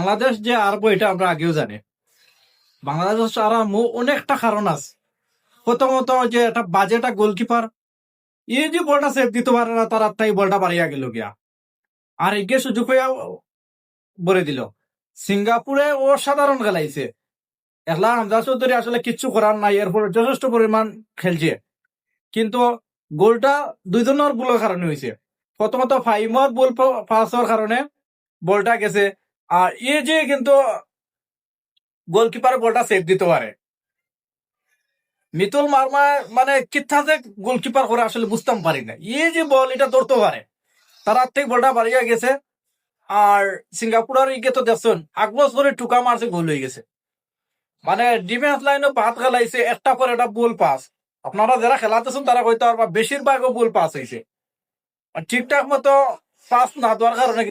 বাংলাদেশ যে আরবো এটা আমরা আগেও জানি। বাংলাদেশ আর অনেকটা কারণ আছে। প্রথমত যে একটা বাজেটা গোলকিপার এই যে বলটা সেভ দিতে পারে না, তার তাই বলটা বাড়িয়া গেল গিয়া। আর এগিয়ে সুযোগ হইয়া বলে দিল। সিঙ্গাপুরে অসাধারণ খেলাইছে। একলা হামজা চৌধুরী আসলে কিচ্ছু করার নাই, এরপর যথেষ্ট পরিমাণ খেলছে। কিন্তু গোলটা দুইজনের ভুলের কারণে হয়েছে। প্রথমত ফাইমর বল পাস হওয়ার কারণে বলটা গেছে। আর এই যে কিন্তু গোলকিপার বলটা সেভ দিতে পারে, মিতুল মার্মা মানে কিথা যে গোলকিপার করে আসলে বুঝতাম পারি না। এই যে বল এটা ধরতে পারে, তার হাত থেকে বলটা বাড়িয়া গেছে। আর সিঙ্গাপুরের ইকে তো দেখছেন আগবস করে টুকা মারছে, গোল হয়ে গেছে। মানে ডিফেন্স লাইনে ভাত খেলাইছে, একটা পর একটা বল পাস। আপনারা যারা খেলাতেছেন তারা কইতে পারবা বেশিরভাগও বল পাস হয়েছে। ঠিকঠাক মতো পাস না দেওয়ার কারণে